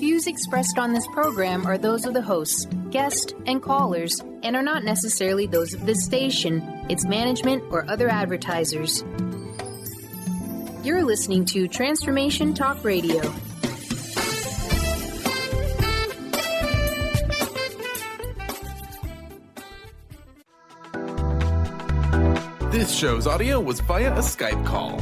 views expressed on this program are those of the hosts, guests, and callers, and are not necessarily those of this station, its management, or other advertisers. You're listening to Transformation Talk Radio. This show's audio was via a Skype call.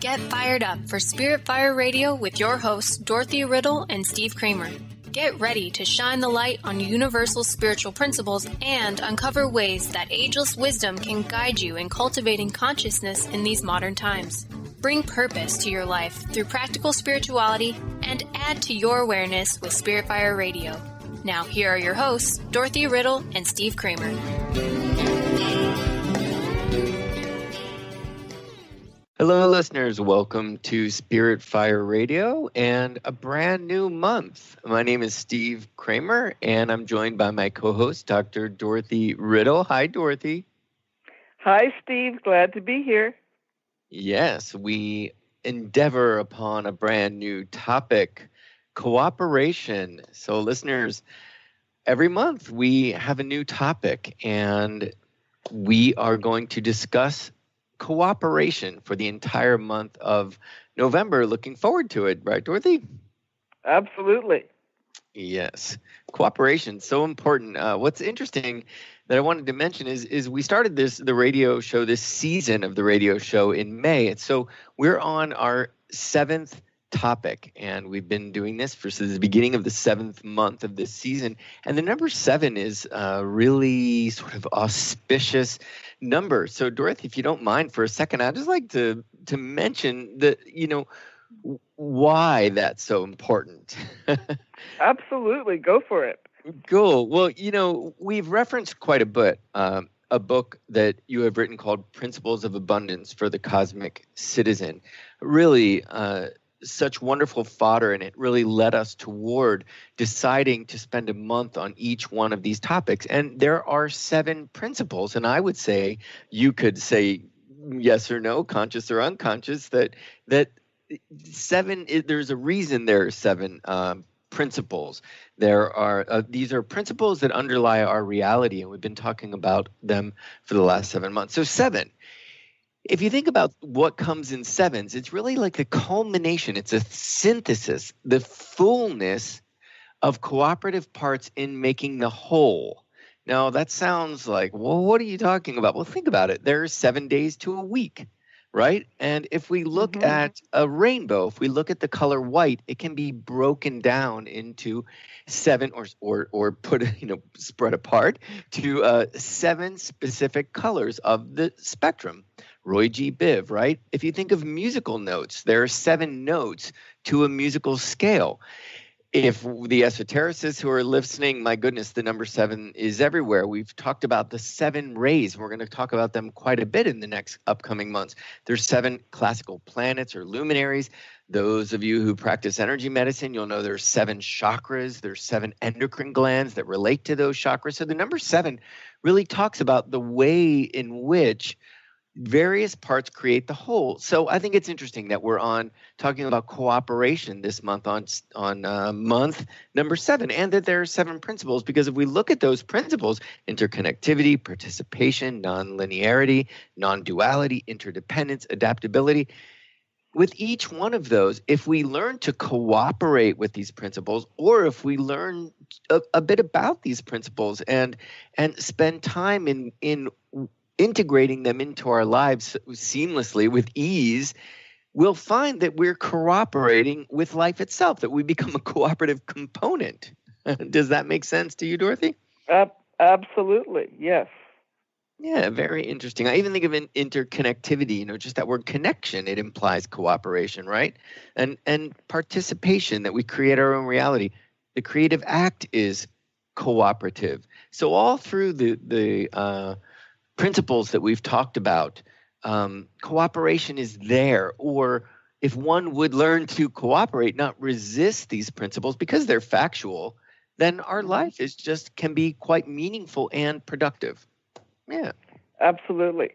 Get fired up for Spirit Fire Radio with your hosts, Dorothy, Riddle, and Steve Kramer. Get ready to shine the light on universal spiritual principles and uncover ways that ageless wisdom can guide you in cultivating consciousness in these modern times. Bring purpose to your life through practical spirituality and add to your awareness with Spirit Fire Radio. Now, here are your hosts, Dorothy, Riddle, and Steve Kramer. Hello, listeners. Welcome to Spirit Fire Radio and a brand new month. My name is Steve Kramer, and I'm joined by my co-host, Dr. Dorothy Riddle. Hi, Dorothy. Hi, Steve. Glad to be here. Yes, we endeavor upon a brand new topic, cooperation. So, listeners, every month we have a new topic, and we are going to discuss cooperation for the entire month of November. Looking forward to it, right, Dorothy? Absolutely. Yes. Cooperation, so important. What's interesting that I wanted to mention is we started the radio show, this season of the radio show in May. And so we're on our 7th topic, and we've been doing this since the beginning of the 7th month of this season. And the number 7 is a really sort of auspicious number. So, Dorothy, if you don't mind for a second, I'd just like to mention why that's so important. Absolutely. Go for it. Cool. Well, we've referenced quite a bit a book that you have written called Principles of Abundance for the Cosmic Citizen. Really, such wonderful fodder, and it really led us toward deciding to spend a month on each one of these topics. And there are 7 principles, and I would say you could say yes or no, conscious or unconscious, that 7. There's a reason there are 7 principles. There are these are principles that underlie our reality, and we've been talking about them for the last 7 months. So 7. If you think about what comes in 7s, it's really like the culmination. It's a synthesis, the fullness of cooperative parts in making the whole. Now, that sounds like, well, what are you talking about? Well, think about it. There are 7 days to a week, right? And if we look at a rainbow, if we look at the color white, it can be broken down into 7 or put, spread apart to 7 specific colors of the spectrum. Roy G. Biv, right? If you think of musical notes, there are 7 notes to a musical scale. If the esotericists who are listening, my goodness, the number 7 is everywhere. We've talked about the 7 rays, and we're going to talk about them quite a bit in the next upcoming months. There's 7 classical planets or luminaries. Those of you who practice energy medicine, you'll know there's 7 chakras. There's 7 endocrine glands that relate to those chakras. So the number 7 really talks about the way in which various parts create the whole. So I think it's interesting that we're talking about cooperation this month on month number 7, and that there are 7 principles, because if we look at those principles, interconnectivity, participation, non-linearity, non-duality, interdependence, adaptability, with each one of those, if we learn to cooperate with these principles, or if we learn a bit about these principles and spend time in integrating them into our lives seamlessly with ease, we'll find that we're cooperating with life itself, that we become a cooperative component. Does that make sense to you, Dorothy? Absolutely, yes. Yeah, very interesting. I even think of interconnectivity, just that word connection, it implies cooperation, right? And participation, that we create our own reality. The creative act is cooperative. So all through the principles that we've talked about, cooperation is there. Or if one would learn to cooperate, not resist these principles because they're factual, then our life can be quite meaningful and productive. Yeah. Absolutely.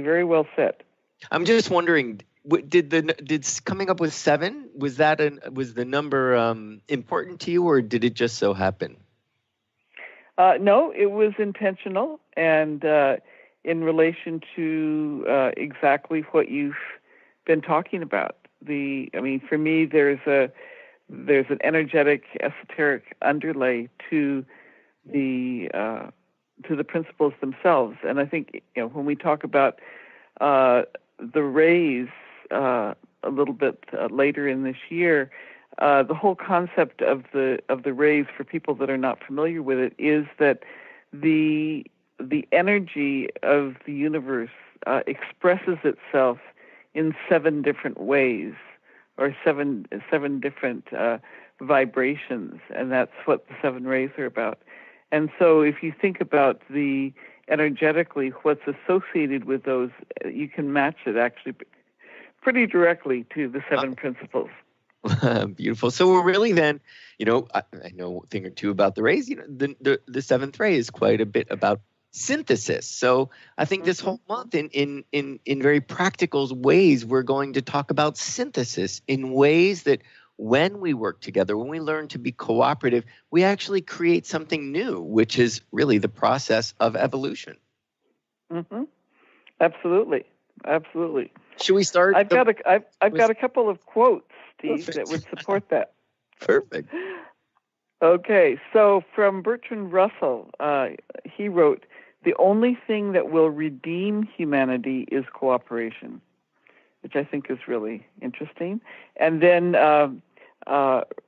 Very well said. I'm just wondering, did coming up with 7, was the number important to you, or did it just so happen? No, it was intentional, and in relation to exactly what you've been talking about. For me, there's an energetic, esoteric underlay to the principles themselves, and I think when we talk about the rays a little bit later in this year, the whole concept of the rays, for people that are not familiar with it, is that the energy of the universe expresses itself in 7 different ways, or seven different vibrations, and that's what the 7 rays are about. And so if you think about the energetically what's associated with those, you can match it actually pretty directly to the 7 principles. Beautiful. So we're really then, I know a thing or two about the rays. The 7th ray is quite a bit about synthesis. So I think this whole month, in very practical ways, we're going to talk about synthesis in ways that when we work together, when we learn to be cooperative, we actually create something new, which is really the process of evolution. Mm-hmm. Absolutely. Should we start? I've got a couple of quotes, Steve, that would support that. Perfect. Okay, so from Bertrand Russell, he wrote, "The only thing that will redeem humanity is cooperation," which I think is really interesting. And then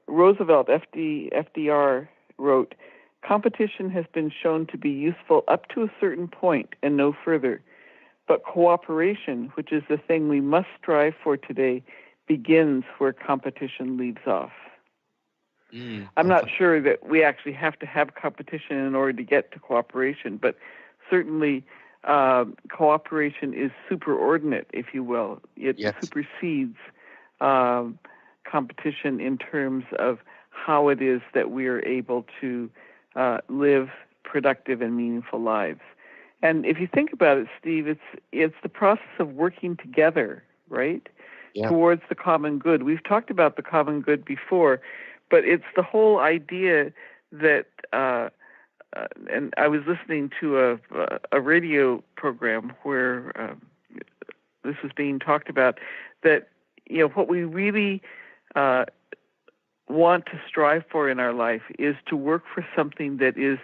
Roosevelt, FDR, wrote, "Competition has been shown to be useful up to a certain point and no further. But cooperation, which is the thing we must strive for today, begins where competition leaves off." I'm not sure that we actually have to have competition in order to get to cooperation, but certainly cooperation is superordinate, if you will. It supersedes competition in terms of how it is that we are able to live productive and meaningful lives. And if you think about it, Steve, it's the process of working together, right, towards the common good. We've talked about the common good before, but it's the whole idea that, and I was listening to a radio program where this was being talked about, that what we really want to strive for in our life is to work for something that is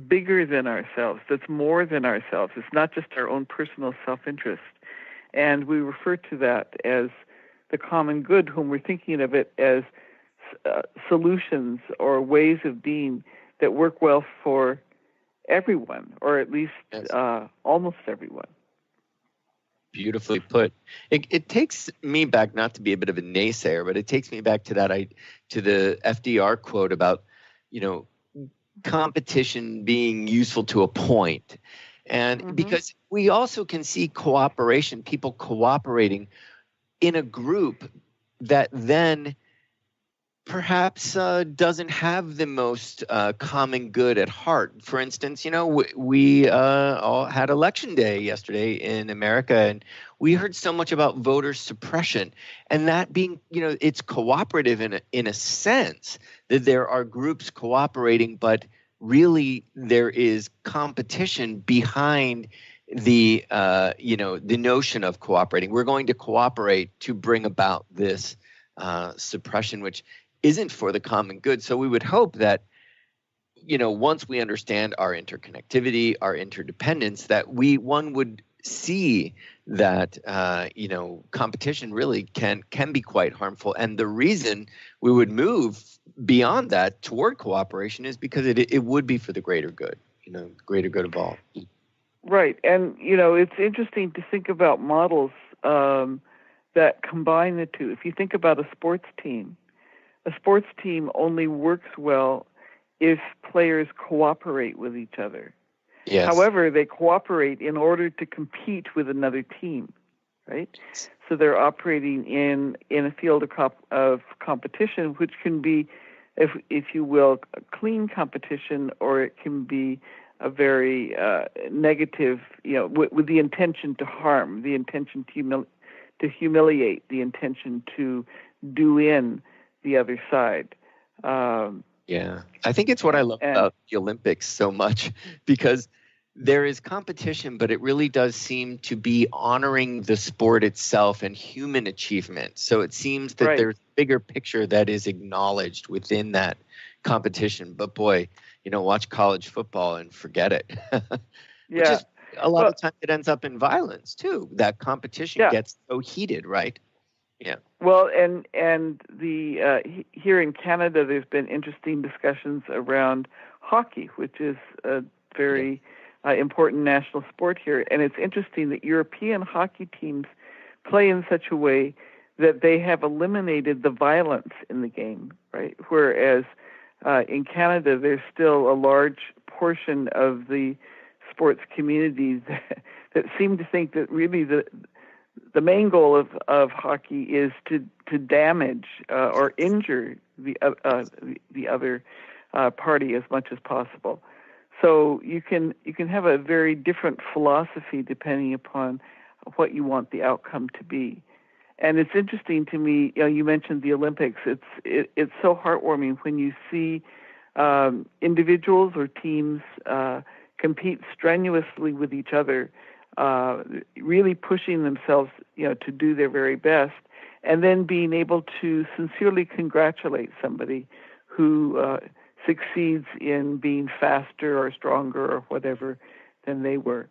bigger than ourselves, that's more than ourselves. It's not just our own personal self-interest. And we refer to that as the common good when we're thinking of it as solutions or ways of being that work well for everyone, or at least almost everyone. Beautifully put. It takes me back, not to be a bit of a naysayer, but it takes me back to to the FDR quote about, competition being useful to a point. And because we also can see cooperation, people cooperating in a group that then perhaps doesn't have the most common good at heart. For instance, we all had election day yesterday in America, and we heard so much about voter suppression, and that being, it's cooperative in a sense that there are groups cooperating, but really there is competition behind the the notion of cooperating. We're going to cooperate to bring about this suppression, which isn't for the common good. So we would hope that, once we understand our interconnectivity, our interdependence, that one would see that, competition really can be quite harmful. And the reason we would move beyond that toward cooperation is because it would be for the greater good, greater good of all. Right. And, it's interesting to think about models that combine the two. If you think about a sports team only works well if players cooperate with each other. Yes. However, they cooperate in order to compete with another team, right? So they're operating in a field of competition, which can be, if you will, a clean competition, or it can be a very negative, with the intention to harm, the intention humiliate, the intention to do in the other side. Yeah, I think it's what I love about the Olympics so much, because there is competition, but it really does seem to be honoring the sport itself and human achievement. So it seems that there's a bigger picture that is acknowledged within that competition. But boy, watch college football and forget it. Which is, a lot of times it ends up in violence too. That competition gets so heated, right? Yeah. Well, and the here in Canada, there's been interesting discussions around hockey, which is a very important national sport here. And it's interesting that European hockey teams play in such a way that they have eliminated the violence in the game, right? Whereas in Canada, there's still a large portion of the sports community that seem to think that really the main goal of hockey is to damage or injure the other party as much as possible. So you can have a very different philosophy depending upon what you want the outcome to be. And it's interesting to me. You mentioned the Olympics. It's so heartwarming when you see individuals or teams compete strenuously with each other, really pushing themselves, to do their very best, and then being able to sincerely congratulate somebody who succeeds in being faster or stronger or whatever than they were.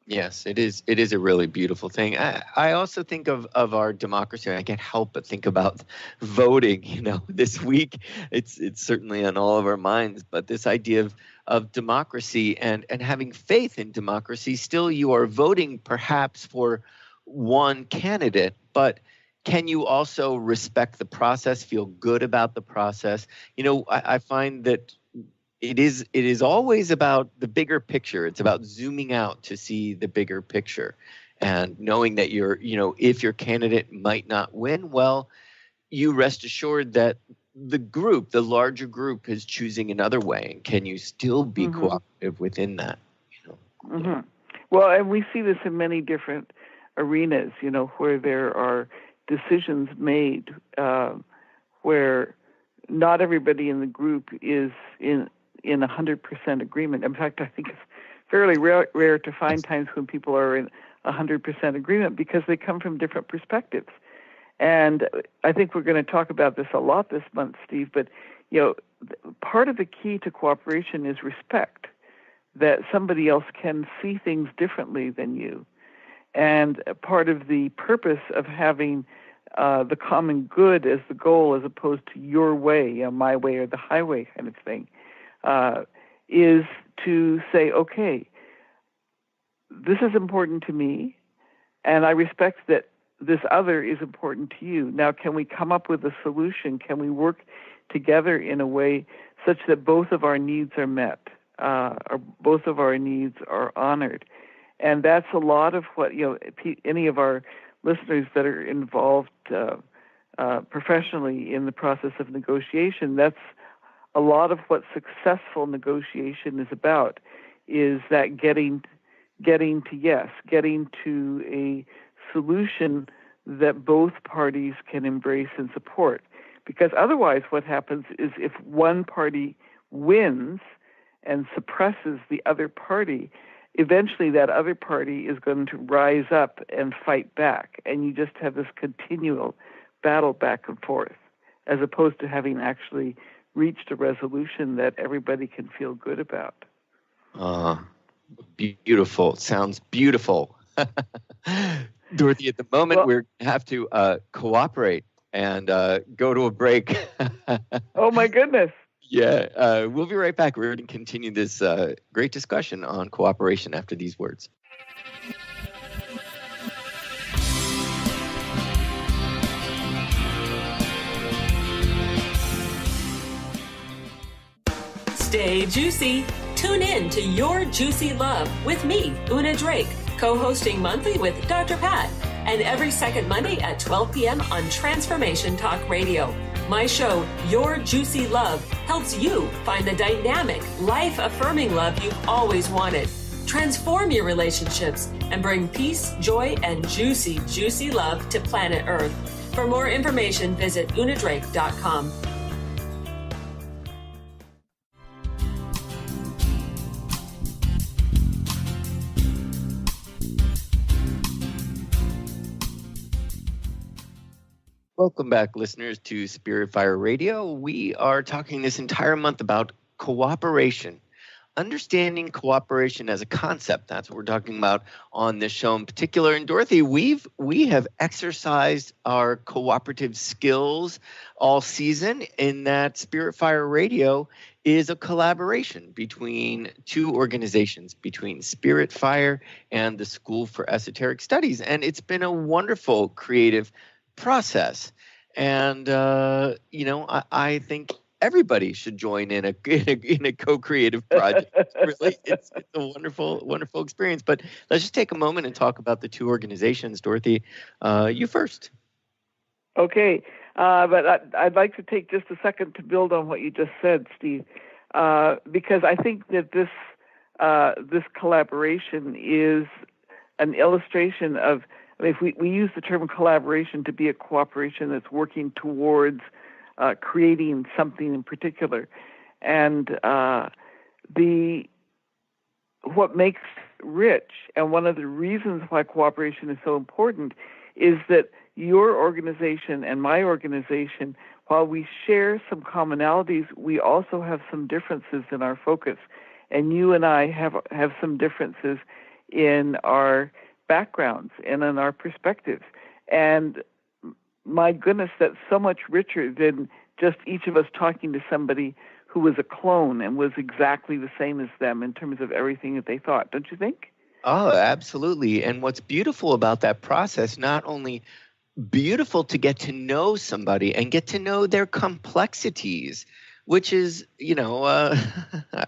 Yes, it is. It is a really beautiful thing. I also think of our democracy. I can't help but think about voting. This week, it's certainly on all of our minds. But this idea of democracy and having faith in democracy, still you are voting perhaps for one candidate, but can you also respect the process, feel good about the process? I find that it is always about the bigger picture. It's about zooming out to see the bigger picture and knowing that if your candidate might not win, well, you rest assured that the larger group is choosing another way. And can you still be cooperative within that? Mm-hmm. Well, and we see this in many different arenas, where there are decisions made where not everybody in the group is in 100% agreement. In fact, I think it's fairly rare to find times when people are in 100% agreement because they come from different perspectives. And I think we're going to talk about this a lot this month, Steve, but part of the key to cooperation is respect, that somebody else can see things differently than you. And part of the purpose of having the common good as the goal as opposed to your way, my way or the highway kind of thing, is to say, okay, this is important to me, and I respect that this other is important to you. Now, can we come up with a solution? Can we work together in a way such that both of our needs are met, or both of our needs are honored? And that's a lot of what, any of our listeners that are involved professionally in the process of negotiation, that's a lot of what successful negotiation is about, is that getting to yes, getting to a solution that both parties can embrace and support. Because otherwise what happens is if one party wins and suppresses the other party, eventually that other party is going to rise up and fight back. And you just have this continual battle back and forth, as opposed to having actually reached a resolution that everybody can feel good about. Beautiful. Sounds beautiful. Dorothy, at the moment, we're going to have to cooperate and go to a break. Oh, my goodness. Yeah, we'll be right back. We're going to continue this great discussion on cooperation after these words. Stay juicy. Tune in to Your Juicy Love with me, Una Drake, co-hosting monthly with Dr. Pat, and every second Monday at 12 p.m. on Transformation Talk Radio. My show, Your Juicy Love, helps you find the dynamic, life-affirming love you've always wanted. Transform your relationships and bring peace, joy, and juicy, juicy love to planet Earth. For more information, visit unadrake.com. Welcome back, listeners, to Spirit Fire Radio. We are talking this entire month about cooperation. Understanding cooperation as a concept. That's what we're talking about on this show in particular. And Dorothy, we have exercised our cooperative skills all season in that Spirit Fire Radio is a collaboration between two organizations, between Spirit Fire and the School for Esoteric Studies. And it's been a wonderful creative process. And, I think everybody should join in a co-creative project. It's a wonderful experience. But let's just take a moment and talk about the two organizations. Dorothy, you first. Okay, but I'd like to take just a second to build on what you just said, Steve, because I think that this collaboration is an illustration of. I mean, if we use the term collaboration to be a cooperation that's working towards creating something in particular, and what makes rich, and one of the reasons why cooperation is so important, is that your organization and my organization, while we share some commonalities, we also have some differences in our focus, and you and I have some differences in our backgrounds and in our perspectives. And my goodness, that's so much richer than just each of us talking to somebody who was a clone and was exactly the same as them in terms of everything that they thought. Don't you think? Oh, absolutely. And what's beautiful about that process, not only beautiful to get to know somebody and get to know their complexities, which is,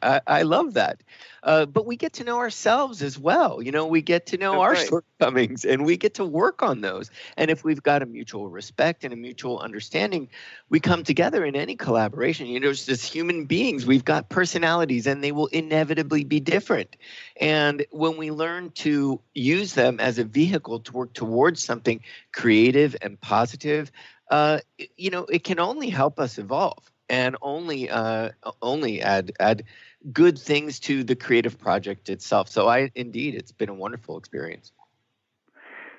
I love that. But we get to know ourselves as well. We get to know our shortcomings, and we get to work on those. And if we've got a mutual respect and a mutual understanding, we come together in any collaboration. It's just human beings. We've got personalities, and they will inevitably be different. And when we learn to use them as a vehicle to work towards something creative and positive, it can only help us evolve. And only add good things to the creative project itself. So it's been a wonderful experience.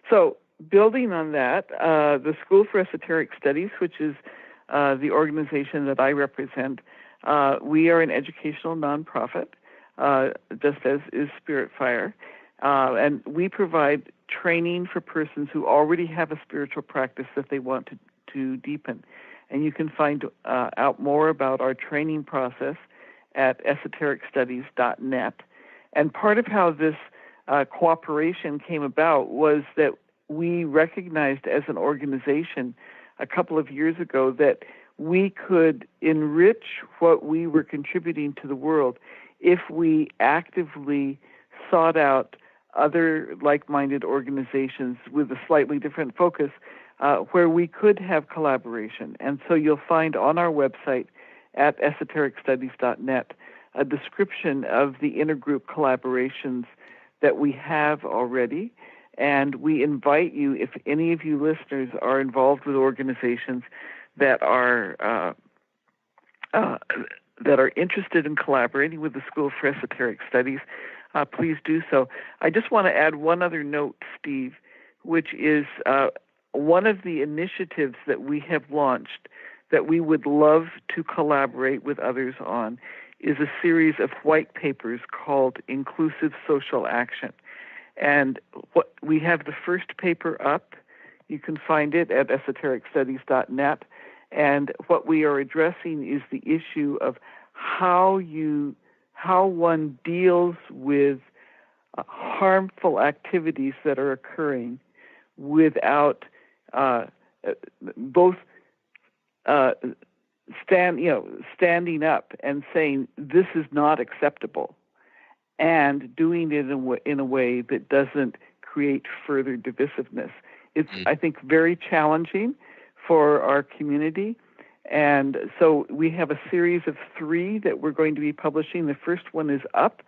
So building on that, the School for Esoteric Studies, which is the organization that I represent, we are an educational nonprofit, just as is Spirit Fire, and we provide training for persons who already have a spiritual practice that they want to deepen. And you can find out more about our training process at esotericstudies.net. And part of how this cooperation came about was that we recognized as an organization a couple of years ago that we could enrich what we were contributing to the world if we actively sought out other like-minded organizations with a slightly different focus where we could have collaboration. And so you'll find on our website at esotericstudies.net a description of the intergroup collaborations that we have already. And we invite you, if any of you listeners are involved with organizations that are interested in collaborating with the School for Esoteric Studies, please do so. I just want to add one other note, Steve, which is one of the initiatives that we have launched that we would love to collaborate with others on is a series of white papers called Inclusive Social Action. And we have the first paper up. You can find it at esotericstudies.net. And what we are addressing is the issue of how one deals with harmful activities that are occurring without both standing up and saying this is not acceptable, and doing it in a way that doesn't create further divisiveness. It's, I think, very challenging for our community. And so we have a series of 3 that we're going to be publishing. The first one is up,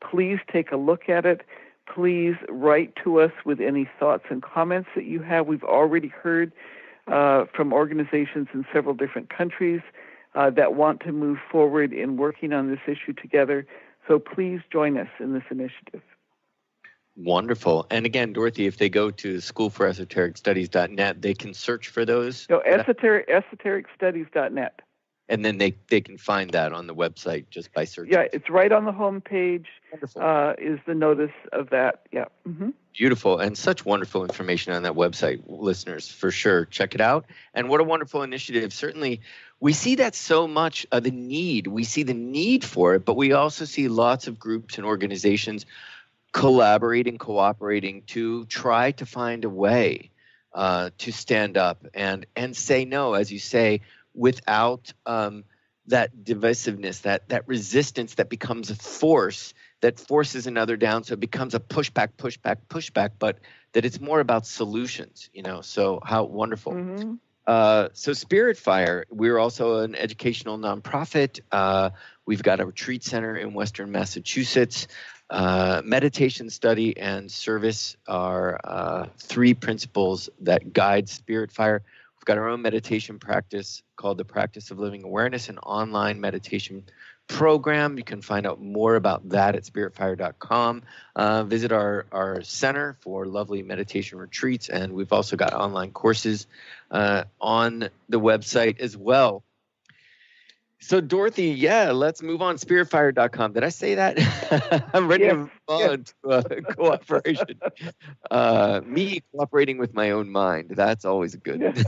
please take a look at it. Please write to us with any thoughts and comments that you have. We've already heard from organizations in several different countries that want to move forward in working on this issue together. So please join us in this initiative. Wonderful. And again, Dorothy, if they go to schoolforesotericstudies.net, they can search for those? No, esotericstudies.net. And then they can find that on the website just by searching. Yeah, it's right on the home page. Wonderful. Is the notice of that. Yeah. Mm-hmm. Beautiful. And such wonderful information on that website, listeners, for sure. Check it out. And what a wonderful initiative. Certainly, we see that so much, the need. We see the need for it, but we also see lots of groups and organizations collaborating, cooperating to try to find a way to stand up and say no, as you say, without that divisiveness, that resistance that becomes a force that forces another down. So it becomes a pushback, but that it's more about solutions, so how wonderful. Mm-hmm. So Spirit Fire, we're also an educational nonprofit. We've got a retreat center in Western Massachusetts. Meditation, study, and service are three principles that guide Spirit Fire. We've got our own meditation practice called the Practice of Living Awareness, an online meditation program. You can find out more about that at spiritfire.com. Visit our center for lovely meditation retreats, and we've also got online courses on the website as well. So, Dorothy, let's move on. Spiritfire.com. Did I say that? I'm ready to move on to cooperation. Me cooperating with my own mind. That's always a good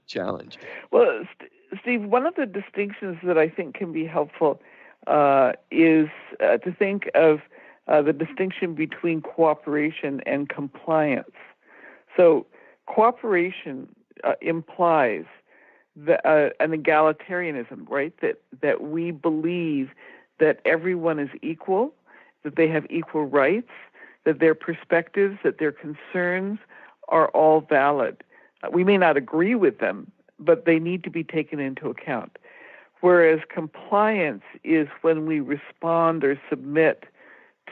challenge. Well, Steve, one of the distinctions that I think can be helpful is to think of the distinction between cooperation and compliance. So, cooperation implies an egalitarianism, right? That we believe that everyone is equal, that they have equal rights, that their perspectives, that their concerns are all valid. We may not agree with them, but they need to be taken into account. Whereas compliance is when we respond or submit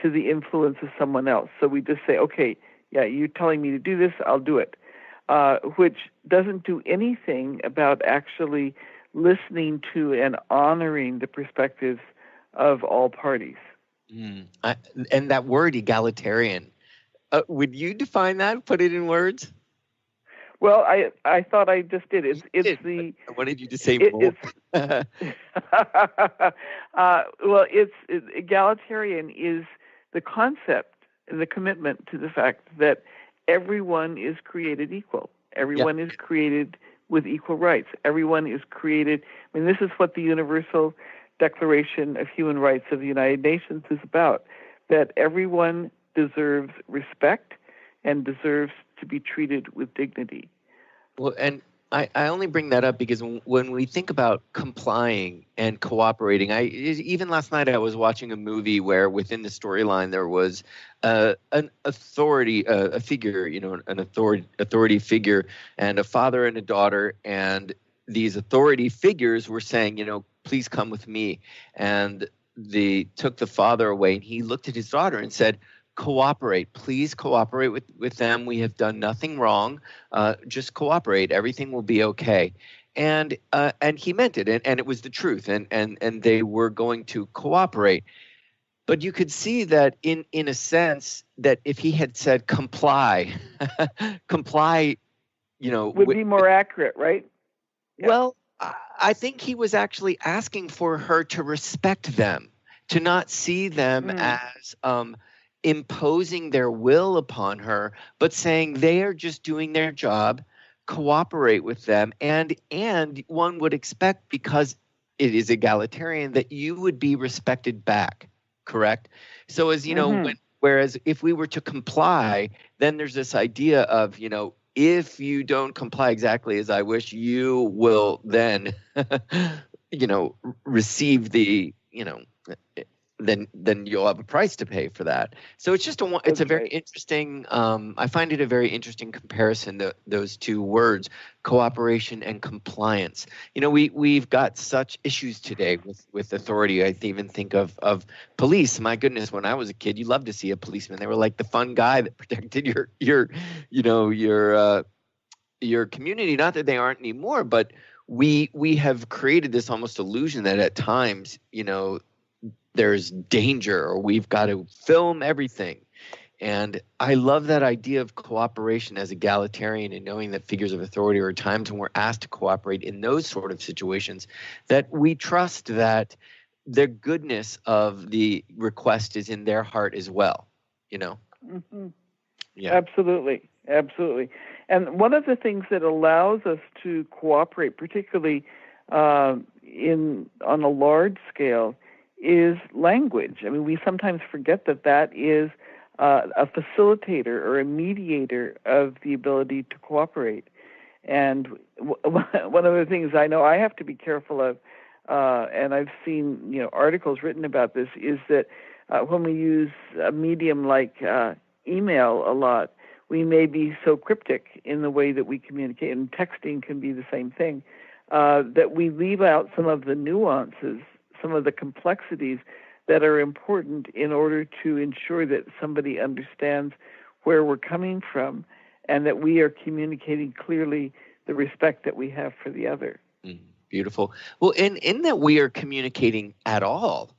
to the influence of someone else. So we just say, okay, you're telling me to do this, I'll do it. Which doesn't do anything about actually listening to and honoring the perspectives of all parties. And that word egalitarian, would you define that, put it in words? Well, I thought I just did. It's the. I wanted you to say more. Egalitarian is the concept and the commitment to the fact that everyone is created equal. Everyone is created with equal rights. Everyone is created. This is what the Universal Declaration of Human Rights of the United Nations is about, that everyone deserves respect and deserves to be treated with dignity. Well, and I only bring that up because when we think about complying and cooperating, even last night I was watching a movie where within the storyline there was an authority, a figure, an authority figure, and a father and a daughter, and these authority figures were saying, please come with me, and they took the father away, and he looked at his daughter and said, cooperate. Please cooperate with them. We have done nothing wrong. Just cooperate. Everything will be okay. And he meant it, and it was the truth, and they were going to cooperate. But you could see that in a sense that if he had said comply, would be more accurate, right? Yeah. Well, I think he was actually asking for her to respect them, to not see them as imposing their will upon her, but saying they are just doing their job, cooperate with them, and one would expect, because it is egalitarian, that you would be respected back, correct? So as whereas if we were to comply, then there's this idea of, if you don't comply exactly as I wish, you will then, receive the then you'll have a price to pay for that. So it's just it's a very interesting. I find it a very interesting comparison, those two words, cooperation and compliance. We've got such issues today with authority. I even think of police. My goodness, when I was a kid, you loved to see a policeman. They were like the fun guy that protected your community. Not that they aren't anymore, but we have created this almost illusion that at times, there's danger, or we've got to film everything. And I love that idea of cooperation as egalitarian, and knowing that figures of authority are times when we're asked to cooperate in those sort of situations, that we trust that the goodness of the request is in their heart as well, Mm-hmm. Yeah. Absolutely. And one of the things that allows us to cooperate, particularly on a large scale, is language. I mean, we sometimes forget that is a facilitator or a mediator of the ability to cooperate. And one of the things I know I have to be careful of, and I've seen articles written about this, is that when we use a medium like email a lot, we may be so cryptic in the way that we communicate, and texting can be the same thing, that we leave out some of the nuances, some of the complexities that are important in order to ensure that somebody understands where we're coming from, and that we are communicating clearly the respect that we have for the other. Beautiful. Well, in that we are communicating at all,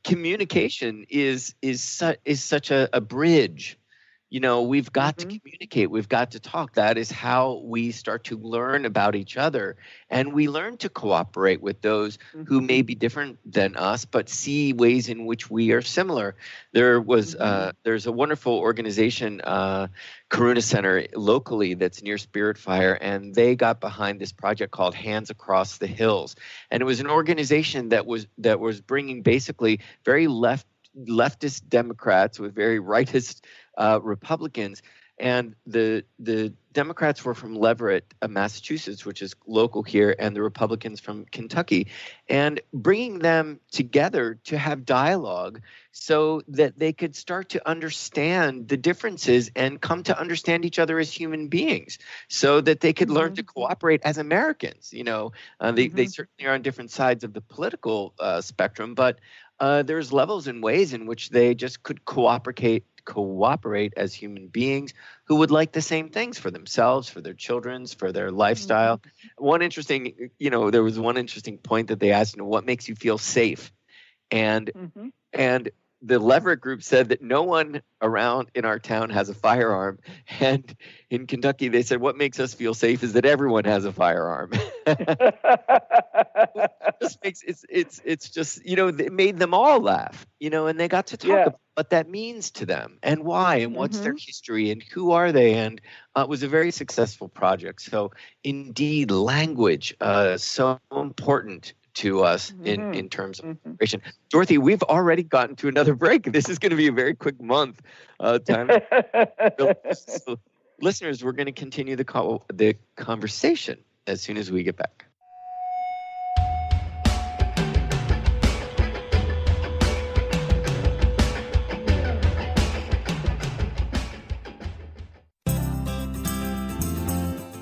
communication is such a bridge. We've got to communicate. We've got to talk. That is how we start to learn about each other. And we learn to cooperate with those who may be different than us, but see ways in which we are similar. There's a wonderful organization, Karuna Center locally, that's near Spirit Fire, and they got behind this project called Hands Across the Hills. And it was an organization that was bringing basically very leftist Democrats with very rightist Republicans, and the Democrats were from Leverett, Massachusetts, which is local here, and the Republicans from Kentucky, and bringing them together to have dialogue so that they could start to understand the differences and come to understand each other as human beings, so that they could learn to cooperate as Americans. They certainly are on different sides of the political spectrum, but there's levels and ways in which they just could cooperate as human beings who would like the same things for themselves, for their children, for their lifestyle. There was one interesting point that they asked, what makes you feel safe? And the Leverett group said that no one around in our town has a firearm. And in Kentucky, they said, what makes us feel safe is that everyone has a firearm. It made them all laugh, and they got to talk about what that means to them and why and what's their history and who are they. And it was a very successful project. So indeed, language, so important to us in terms of cooperation. Dorothy, we've already gotten to another break. This is going to be a very quick month. Time. So, listeners, we're going to continue the conversation as soon as we get back.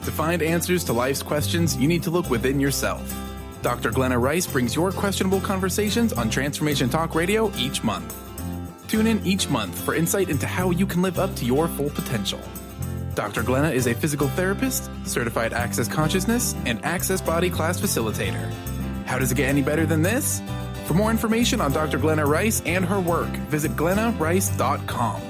To find answers to life's questions, you need to look within yourself. Dr. Glenna Rice brings your questionable conversations on Transformation Talk Radio each month. Tune in each month for insight into how you can live up to your full potential. Dr. Glenna is a physical therapist, certified Access Consciousness, and Access Body Class facilitator. How does it get any better than this? For more information on Dr. Glenna Rice and her work, visit glennarice.com.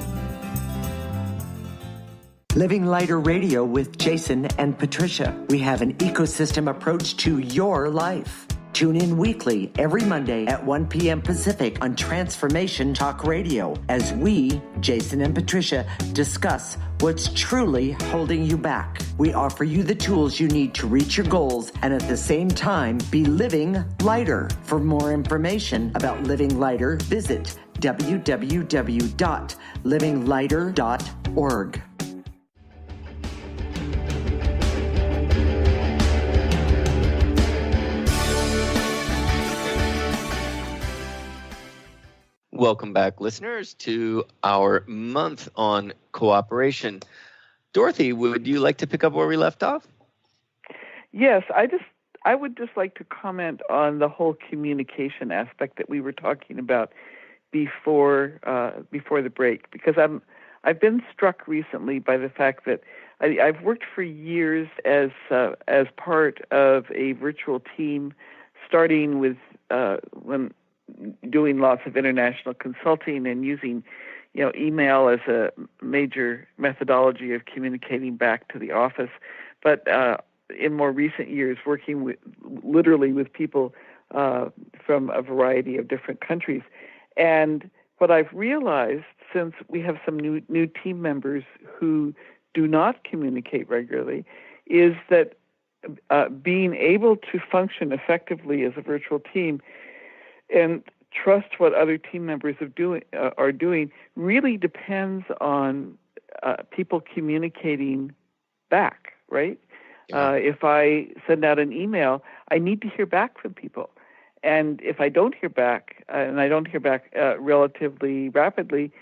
Living Lighter Radio with Jason and Patricia. We have an ecosystem approach to your life. Tune in weekly every Monday at 1 p.m. Pacific on Transformation Talk Radio as we, Jason and Patricia, discuss what's truly holding you back. We offer you the tools you need to reach your goals and at the same time be living lighter. For more information about Living Lighter, visit www.livinglighter.org. Welcome back, listeners, to our month on cooperation. Dorothy, would you like to pick up where we left off? Yes, I would just like to comment on the whole communication aspect that we were talking about before the break, because I've been struck recently by the fact that I've worked for years as part of a virtual team, starting with when doing lots of international consulting and using email as a major methodology of communicating back to the office, but in more recent years working literally with people from a variety of different countries. And what I've realized, since we have some new team members who do not communicate regularly, is that being able to function effectively as a virtual team and trust what other team members are doing really depends on people communicating back, right? Yeah. If I send out an email, I need to hear back from people. And if I don't hear back, and I don't hear back relatively rapidly,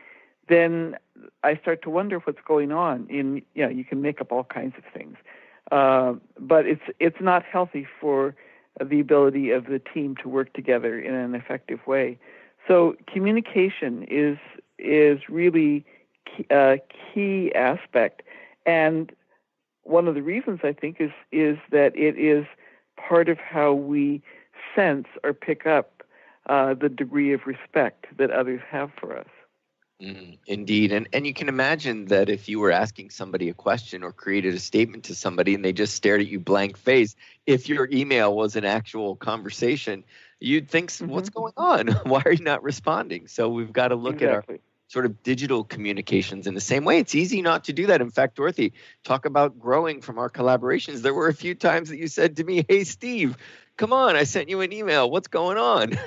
then I start to wonder what's going on. You can make up all kinds of things, but it's not healthy for the ability of the team to work together in an effective way. So communication is really a key aspect, and one of the reasons I think is that it is part of how we sense or pick up the degree of respect that others have for us. Indeed. And you can imagine that if you were asking somebody a question or created a statement to somebody and they just stared at you blank face, if your email was an actual conversation, you'd think, what's going on? Why are you not responding? So we've got to look at our sort of digital communications in the same way. It's easy not to do that. In fact, Dorothy, talk about growing from our collaborations. There were a few times that you said to me, hey, Steve, come on, I sent you an email. What's going on?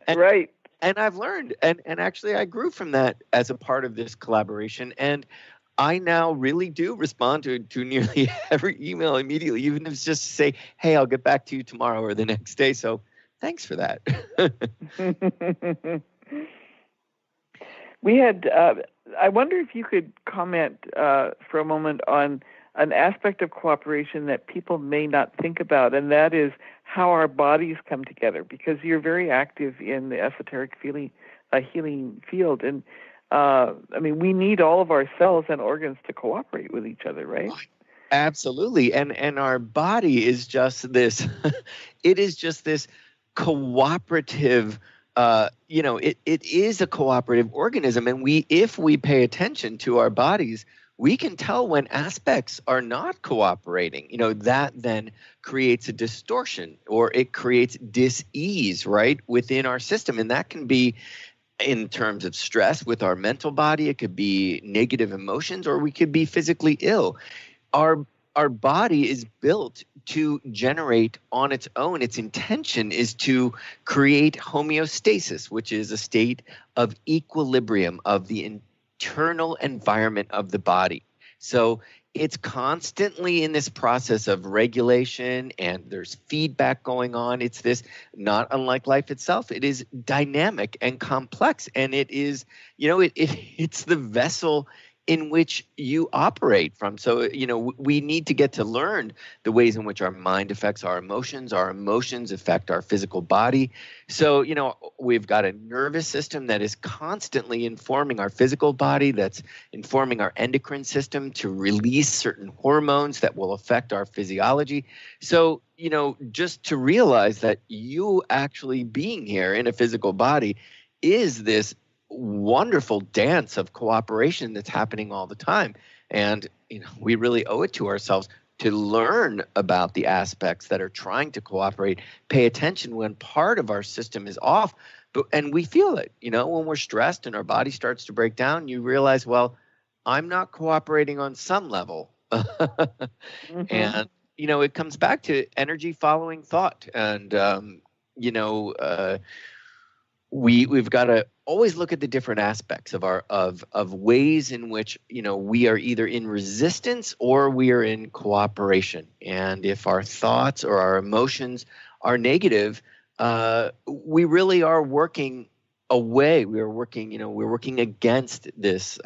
Right. And I've learned, and actually I grew from that as a part of this collaboration. And I now really do respond to nearly every email immediately, even if it's just to say, hey, I'll get back to you tomorrow or the next day. So thanks for that. We had, I wonder if you could comment for a moment on an aspect of cooperation that people may not think about, and that is how our bodies come together, because you're very active in the esoteric healing field. And we need all of our cells and organs to cooperate with each other, right? Absolutely. And our body is just this, it is just this cooperative, it is a cooperative organism. And if we pay attention to our bodies, we can tell when aspects are not cooperating. That then creates a distortion, or it creates dis-ease, right, within our system. And that can be in terms of stress with our mental body. It could be negative emotions, or we could be physically ill. Our body is built to generate on its own. Its intention is to create homeostasis, which is a state of equilibrium of the internal environment of the body. So it's constantly in this process of regulation, and there's feedback going on. It's this, not unlike life itself. It is dynamic and complex, and it is, it's the vessel in which you operate from. So, we need to get to learn the ways in which our mind affects our emotions affect our physical body. So, we've got a nervous system that is constantly informing our physical body, that's informing our endocrine system to release certain hormones that will affect our physiology. So, just to realize that you actually being here in a physical body is this wonderful dance of cooperation that's happening all the time. And we really owe it to ourselves to learn about the aspects that are trying to cooperate, pay attention when part of our system is off, and we feel it. When we're stressed and our body starts to break down, you realize, well, I'm not cooperating on some level. And it comes back to energy following thought. And we've got to always look at the different aspects of our of ways in which we are either in resistance or we are in cooperation. And if our thoughts or our emotions are negative, we really are working away. We're working against this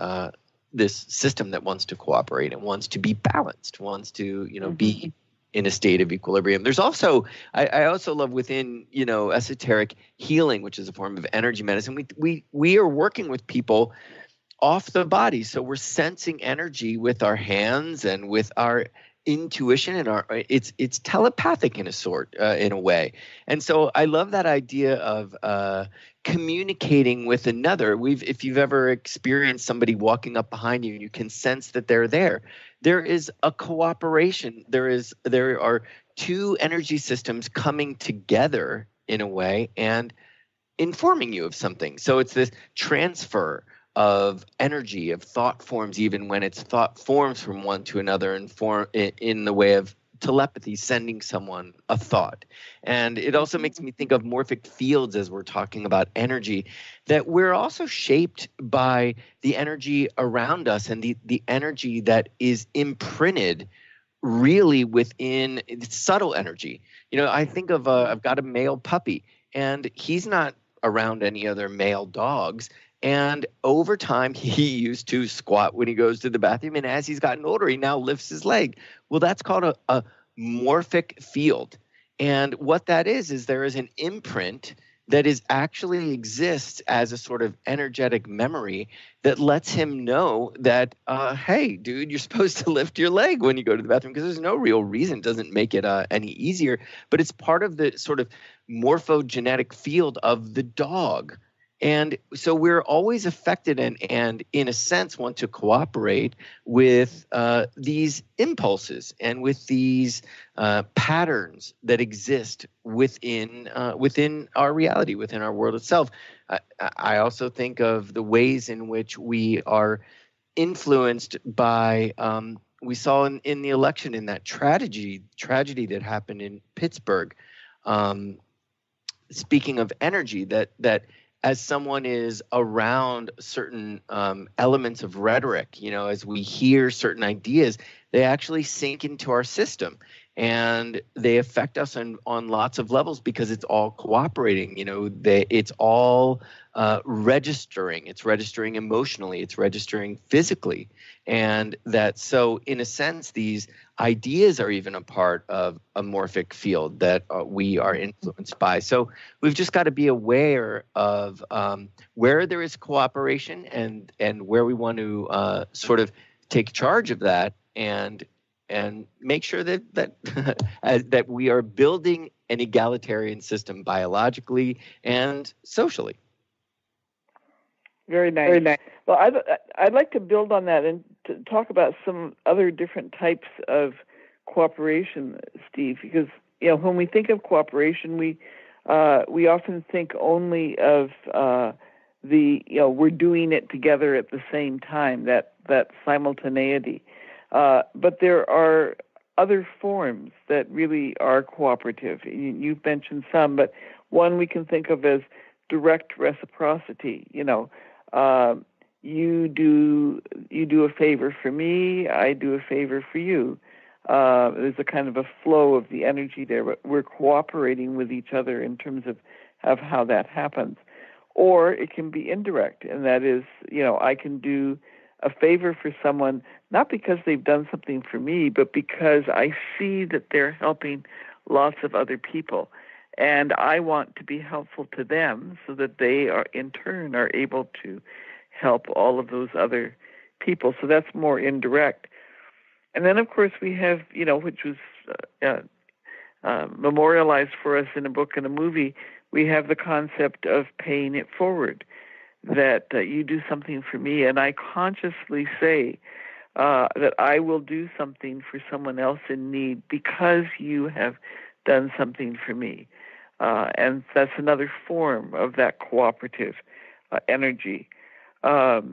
this system that wants to cooperate and wants to be balanced, wants to be in a state of equilibrium. There's also I also love within esoteric healing, which is a form of energy medicine. We are working with people off the body, so we're sensing energy with our hands and with our intuition, and it's telepathic in a way. And so I love that idea of communicating with another. If you've ever experienced somebody walking up behind you and you can sense that they're there, there is a cooperation. There are two energy systems coming together in a way and informing you of something. So it's this transfer of energy, of thought forms, even when it's thought forms from one to another and form in the way of telepathy, sending someone a thought. And it also makes me think of morphic fields as we're talking about energy, that we're also shaped by the energy around us and the energy that is imprinted really within subtle energy. I think of I've got a male puppy, and he's not around any other male dogs. And over time, he used to squat when he goes to the bathroom. And as he's gotten older, he now lifts his leg. Well, that's called a morphic field. And what that is there is an imprint that actually exists as a sort of energetic memory that lets him know that, hey, dude, you're supposed to lift your leg when you go to the bathroom, because there's no real reason. It doesn't make it any easier. But it's part of the sort of morphogenetic field of the dog. And so we're always affected and in a sense want to cooperate with these impulses and with these patterns that exist within our reality, within our world itself. I also think of the ways in which we are influenced by, we saw in the election, in that tragedy that happened in Pittsburgh. Speaking of energy, that as someone is around certain elements of rhetoric, as we hear certain ideas, they actually sink into our system and they affect us on lots of levels because it's all cooperating. It's all registering. It's registering emotionally. It's registering physically. And so in a sense, these ideas are even a part of a morphic field that we are influenced by. So we've just got to be aware of where there is cooperation and where we want to sort of take charge of that and make sure that that we are building an egalitarian system biologically and socially. Very nice. Very nice. Well, I'd like to build on that and to talk about some other different types of cooperation, Steve, because when we think of cooperation, we often think only of we're doing it together at the same time, that simultaneity. But there are other forms that really are cooperative. You've mentioned some, but one we can think of as direct reciprocity. You do a favor for me, I do a favor for you. There's a kind of a flow of the energy there, but we're cooperating with each other in terms of how that happens. Or it can be indirect, and that is, I can do a favor for someone, not because they've done something for me, but because I see that they're helping lots of other people. And I want to be helpful to them so that they are, in turn, are able to help all of those other people. So that's more indirect. And then, of course, we have, which was memorialized for us in a book and a movie, we have the concept of paying it forward, that you do something for me, and I consciously say that I will do something for someone else in need because you have done something for me. And that's another form of that cooperative energy. So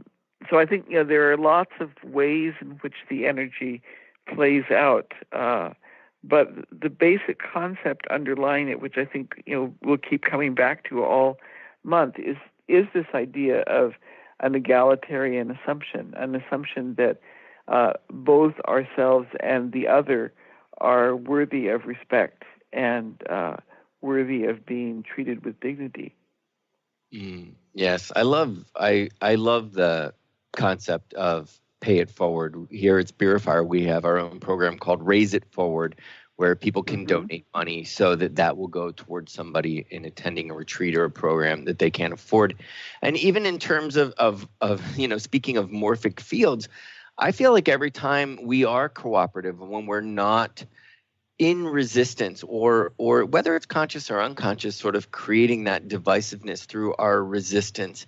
I think there are lots of ways in which the energy plays out. But the basic concept underlying it, which I think we'll keep coming back to all month, is this idea of an egalitarian assumption, an assumption that both ourselves and the other are worthy of respect and worthy of being treated with dignity. Yes, I love the concept of pay it forward. Here at Spirit Fire, we have our own program called Raise It Forward, where people can donate money so that will go towards somebody in attending a retreat or a program that they can't afford. And even in terms of speaking of morphic fields, I feel like every time we are cooperative, when we're not in resistance, or whether it's conscious or unconscious, sort of creating that divisiveness through our resistance,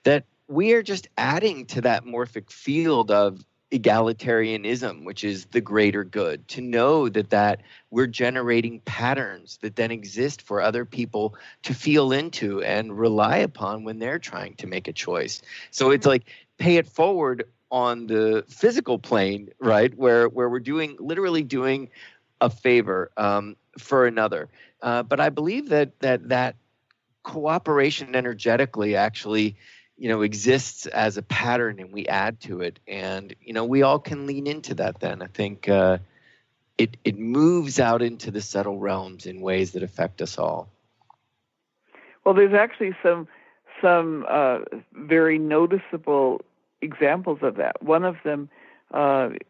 that we are just adding to that morphic field of egalitarianism, which is the greater good, to know that we're generating patterns that then exist for other people to feel into and rely upon when they're trying to make a choice. So it's like pay it forward on the physical plane, right, where we're literally doing a favor for another. But I believe that cooperation energetically actually, exists as a pattern, and we add to it. And, we all can lean into that then. I think it moves out into the subtle realms in ways that affect us all. Well, there's actually some very noticeable examples of that. One of them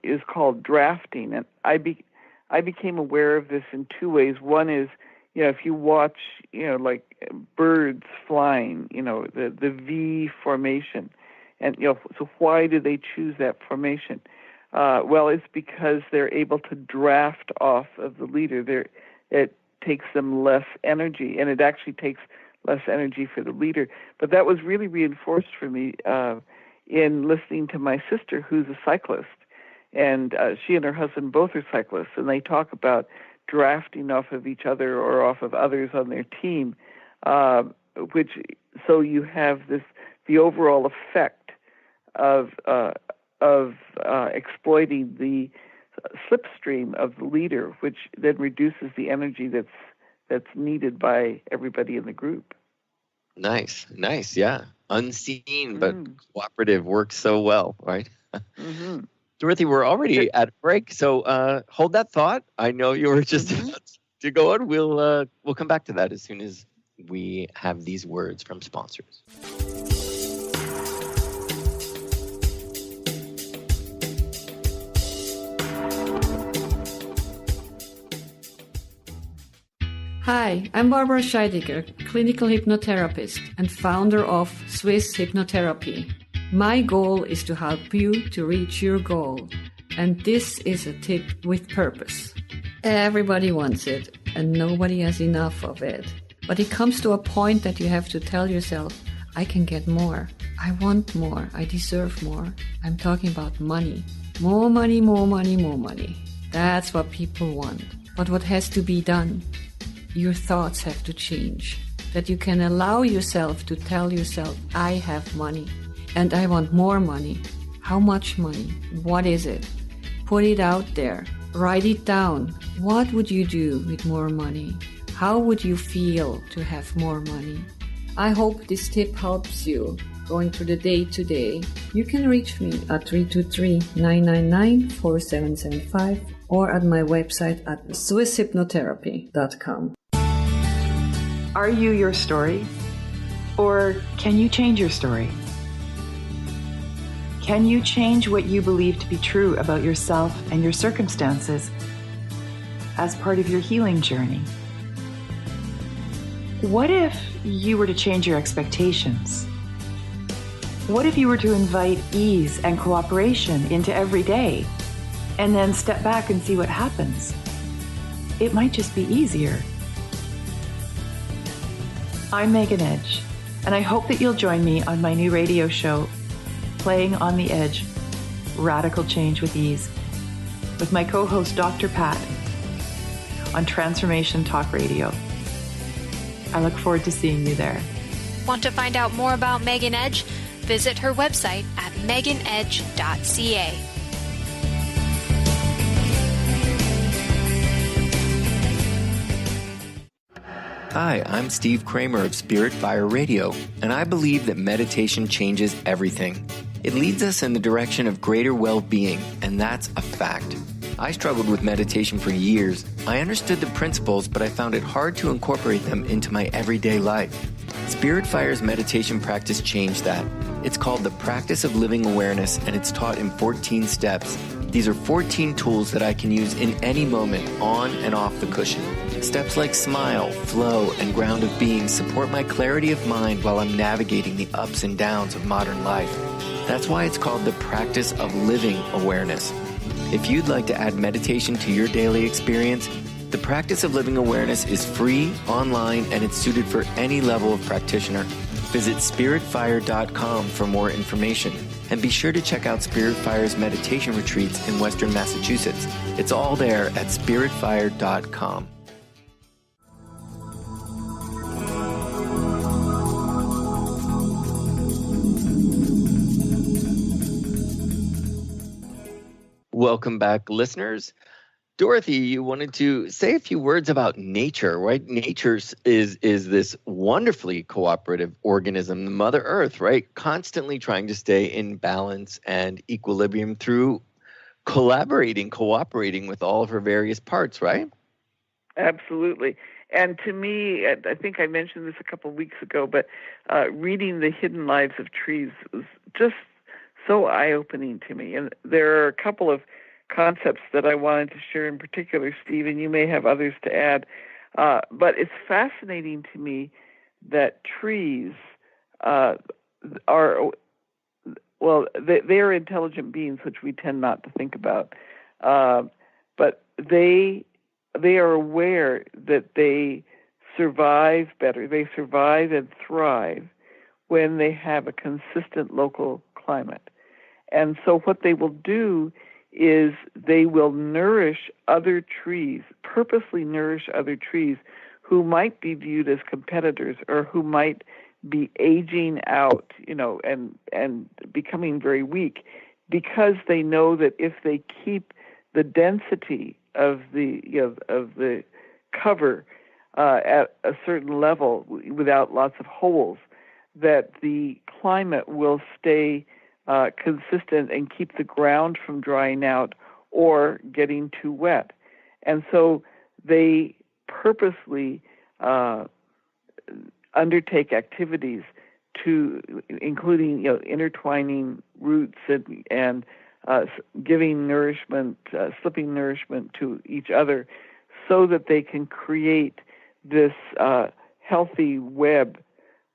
is called drafting. And I became aware of this in two ways. One is, if you watch, like birds flying, the V formation, and so why do they choose that formation? Well, it's because they're able to draft off of the leader. It takes them less energy, and it actually takes less energy for the leader. But that was really reinforced for me in listening to my sister, who's a cyclist. And she and her husband both are cyclists, and they talk about drafting off of each other or off of others on their team, so you have the overall effect of exploiting the slipstream of the leader, which then reduces the energy that's needed by everybody in the group. Nice, yeah. Unseen but cooperative works so well, right? Mm-hmm. Dorothy, we're already at a break, so hold that thought. I know you were just about to go on. We'll come back to that as soon as we have these words from sponsors. Hi, I'm Barbara Scheidegger, clinical hypnotherapist and founder of Swiss Hypnotherapy. My goal is to help you to reach your goal, and this is a tip with purpose. Everybody wants it, and nobody has enough of it. But it comes to a point that you have to tell yourself, I can get more. I want more. I deserve more. I'm talking about money. More money, more money, more money. That's what people want. But what has to be done? Your thoughts have to change. That you can allow yourself to tell yourself, I have money. And I want more money. How much money? What is it? Put it out there. Write it down. What would you do with more money? How would you feel to have more money? I hope this tip helps you going through the day today. You can reach me at 323-999-4775 or at my website at swisshypnotherapy.com. Are you your story? Or can you change your story? Can you change what you believe to be true about yourself and your circumstances as part of your healing journey? What if you were to change your expectations? What if you were to invite ease and cooperation into every day and then step back and see what happens? It might just be easier. I'm Megan Edge, and I hope that you'll join me on my new radio show, Playing on the Edge, Radical Change with Ease, with my co-host Dr. Pat on Transformation Talk Radio. I look forward to seeing you there. Want to find out more about Megan Edge? Visit her website at meganedge.ca. Hi, I'm Steve Kramer of Spirit Fire Radio, and I believe that meditation changes everything. It leads us in the direction of greater well-being, and that's a fact. I struggled with meditation for years. I understood the principles, but I found it hard to incorporate them into my everyday life. Spirit Fire's meditation practice changed that. It's called the Practice of Living Awareness, and it's taught in 14 steps. These are 14 tools that I can use in any moment, on and off the cushion. Steps like smile, flow, and ground of being support my clarity of mind while I'm navigating the ups and downs of modern life. That's why it's called the Practice of Living Awareness. If you'd like to add meditation to your daily experience, the Practice of Living Awareness is free, online, and it's suited for any level of practitioner. Visit spiritfire.com for more information. And be sure to check out Spirit Fire's meditation retreats in Western Massachusetts. It's all there at spiritfire.com. Welcome back, listeners. Dorothy, you wanted to say a few words about nature, right? Nature is this wonderfully cooperative organism, the Mother Earth, right? Constantly trying to stay in balance and equilibrium through cooperating with all of her various parts, right? Absolutely. And to me, I think I mentioned this a couple of weeks ago, but reading The Hidden Lives of Trees was just so eye-opening to me. And there are a couple of concepts that I wanted to share in particular, Steve, and you may have others to add. But it's fascinating to me that trees are intelligent beings, which we tend not to think about. But they are aware that they survive better. They survive and thrive when they have a consistent local climate. And so what they will do is they will nourish other trees, purposely nourish other trees who might be viewed as competitors or who might be aging out, and becoming very weak, because they know that if they keep the density of the cover at a certain level without lots of holes, that the climate will stay consistent and keep the ground from drying out or getting too wet. And so they purposely undertake activities including intertwining roots and giving nourishment, slipping nourishment to each other, so that they can create this healthy web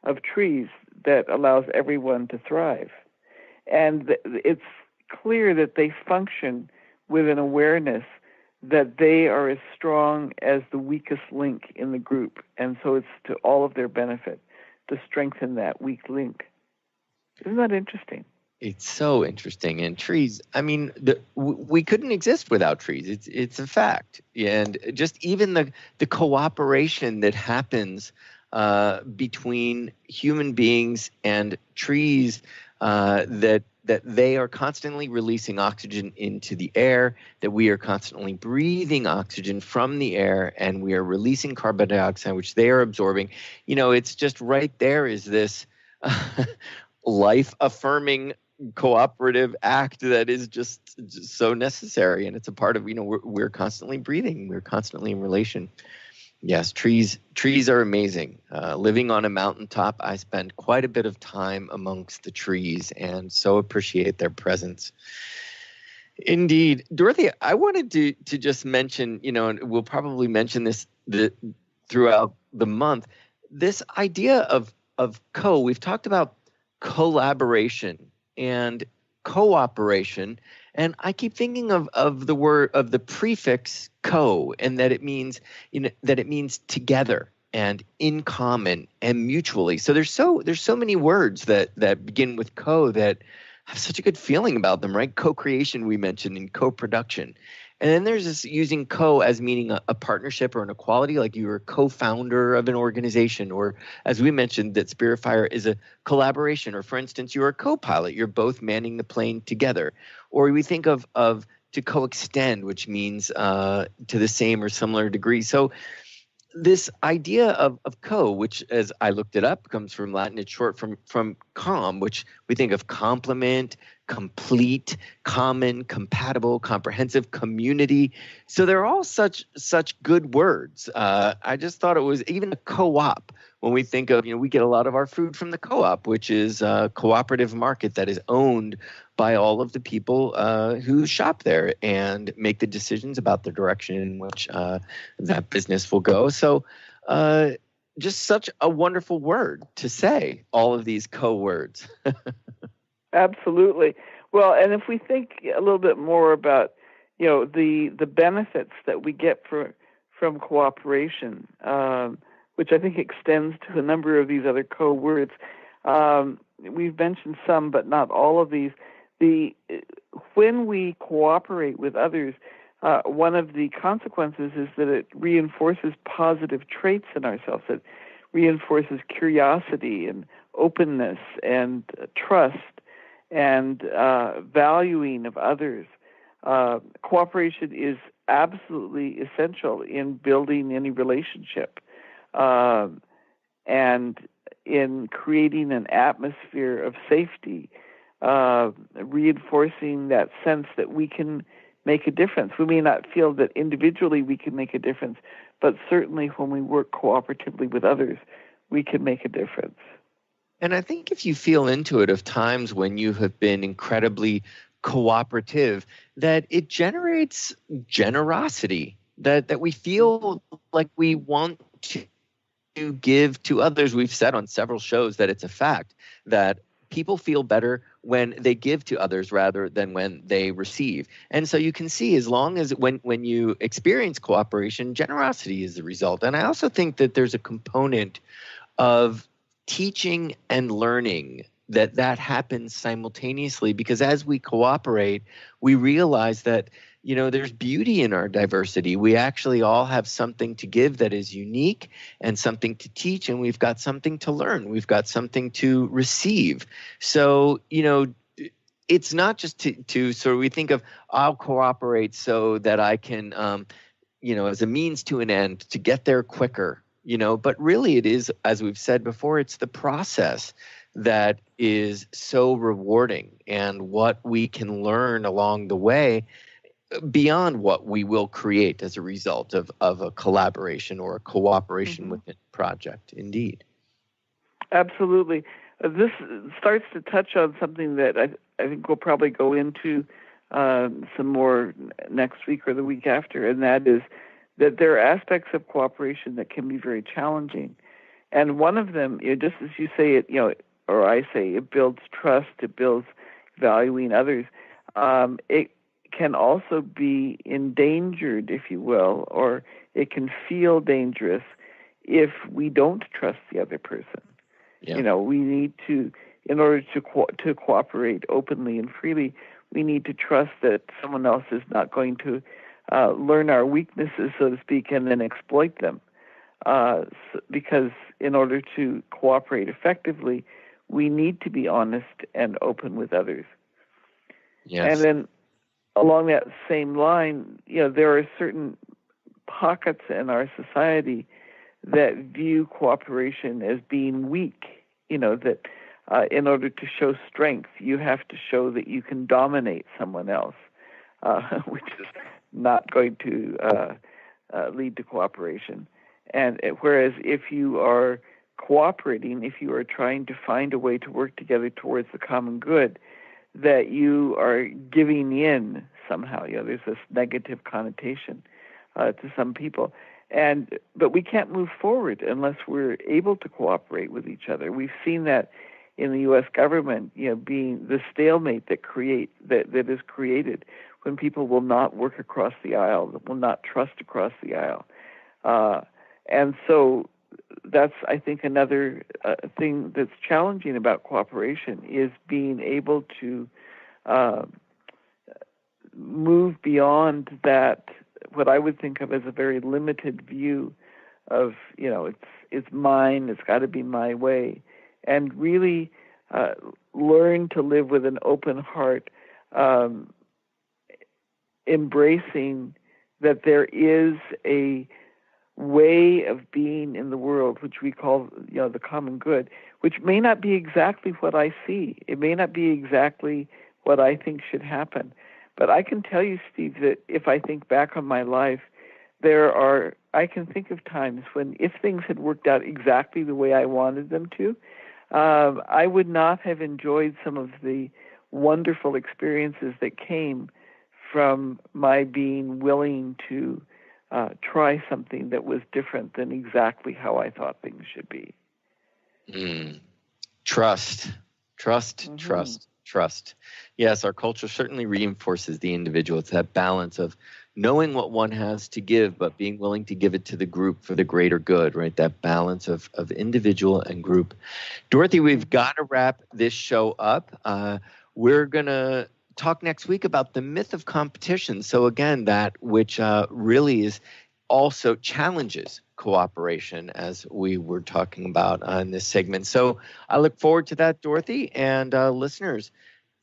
of trees that allows everyone to thrive. And it's clear that they function with an awareness that they are as strong as the weakest link in the group. And so it's to all of their benefit to strengthen that weak link. Isn't that interesting? It's so interesting. And trees, I mean, we couldn't exist without trees. It's a fact. And just even the cooperation that happens between human beings and trees, that they are constantly releasing oxygen into the air, that we are constantly breathing oxygen from the air, and we are releasing carbon dioxide, which they are absorbing. It's just right there is this life-affirming cooperative act that is just so necessary, and it's a part of, we're constantly breathing, we're constantly in relation. Yes, trees are amazing. Living on a mountaintop, I spend quite a bit of time amongst the trees and so appreciate their presence. Indeed. Dorothy, I wanted to just mention, and we'll probably mention this throughout the month, this idea of we've talked about collaboration and cooperation. And I keep thinking of the prefix co, and that it means, together and in common and mutually. So there's so many words that begin with co that have such a good feeling about them, right? Co-creation we mentioned, and co-production. And then there's this using co as meaning a partnership or an equality, like you're a co-founder of an organization, or as we mentioned, that Spirit Fire is a collaboration, or for instance, you're a co-pilot, you're both manning the plane together. Or we think of to co-extend, which means to the same or similar degree. So this idea of co, which as I looked it up, comes from Latin. It's short from com, which we think of complement, complete, common, compatible, comprehensive, community. So they're all such good words. I just thought it was even a co-op, when we think of, we get a lot of our food from the co-op, which is a cooperative market that is owned by all of the people who shop there and make the decisions about the direction in which that business will go. So just such a wonderful word to say, all of these co-words. Absolutely. Well, and if we think a little bit more about, the benefits that we get from cooperation, which I think extends to a number of these other co-words. We've mentioned some, but not all of these. When we cooperate with others, one of the consequences is that it reinforces positive traits in ourselves. It reinforces curiosity and openness and trust and valuing of others. Cooperation is absolutely essential in building any relationship and in creating an atmosphere of safety, reinforcing that sense that we can make a difference. We may not feel that individually we can make a difference, but certainly when we work cooperatively with others, we can make a difference. And I think if you feel into it of times when you have been incredibly cooperative, that it generates generosity, that we feel like we want to give to others. We've said on several shows that it's a fact that people feel better when they give to others rather than when they receive. And so you can see, as long as when you experience cooperation, generosity is the result. And I also think that there's a component of teaching and learning that happens simultaneously, because as we cooperate, we realize that, there's beauty in our diversity. We actually all have something to give that is unique and something to teach, and we've got something to learn. We've got something to receive. So, it's not just to so we think of, I'll cooperate so that I can, as a means to an end to get there quicker, but really it is, as we've said before, it's the process that is so rewarding, and what we can learn along the way beyond what we will create as a result of a collaboration or a cooperation within a project. Indeed. Absolutely. This starts to touch on something that I think we'll probably go into some more next week or the week after, and that is that there are aspects of cooperation that can be very challenging. And one of them, just as you say it, or I say, it builds trust, it builds valuing others. It can also be endangered, if you will, or it can feel dangerous if we don't trust the other person. Yeah. We need to, in order to cooperate openly and freely, we need to trust that someone else is not going to learn our weaknesses, so to speak, and then exploit them. Because in order to cooperate effectively, we need to be honest and open with others. Yes. And then along that same line, there are certain pockets in our society that view cooperation as being weak, that in order to show strength, you have to show that you can dominate someone else, which is not going to lead to cooperation. And whereas if you are cooperating, if you are trying to find a way to work together towards the common good, that you are giving in somehow. There's this negative connotation to some people. But we can't move forward unless we're able to cooperate with each other. We've seen that in the U.S. government, being the stalemate that is created when people will not work across the aisle, will not trust across the aisle. And so that's, I think, another thing that's challenging about cooperation is being able to move beyond that, what I would think of as a very limited view of, it's mine, it's got to be my way, and really learn to live with an open heart, embracing that there is a way of being in the world, which we call, the common good, which may not be exactly what I see. It may not be exactly what I think should happen. But I can tell you, Steve, that if I think back on my life, I can think of times when if things had worked out exactly the way I wanted them to, I would not have enjoyed some of the wonderful experiences that came from my being willing to try something that was different than exactly how I thought things should be. Trust. Yes, our culture certainly reinforces the individual. It's that balance of knowing what one has to give, but being willing to give it to the group for the greater good, right? That balance of individual and group. Dorothy, we've got to wrap this show up. We're going to talk next week about the myth of competition. So again, that which really is also challenges cooperation, as we were talking about in this segment. So I look forward to that, Dorothy. And listeners,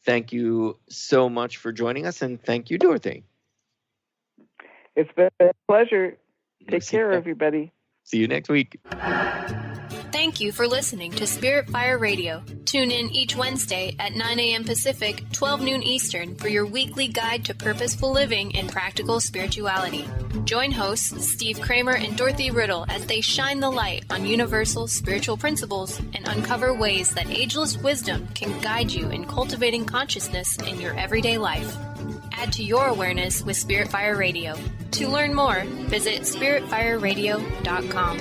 thank you so much for joining us. And thank you, Dorothy. It's been a pleasure. Take care, everybody. See you next week. Thank you for listening to Spirit Fire Radio. Tune in each Wednesday at 9 a.m. Pacific, 12 noon Eastern for your weekly guide to purposeful living and practical spirituality. Join hosts Steve Kramer and Dorothy Riddle as they shine the light on universal spiritual principles and uncover ways that ageless wisdom can guide you in cultivating consciousness in your everyday life. Add to your awareness with Spirit Fire Radio. To learn more, visit spiritfireradio.com.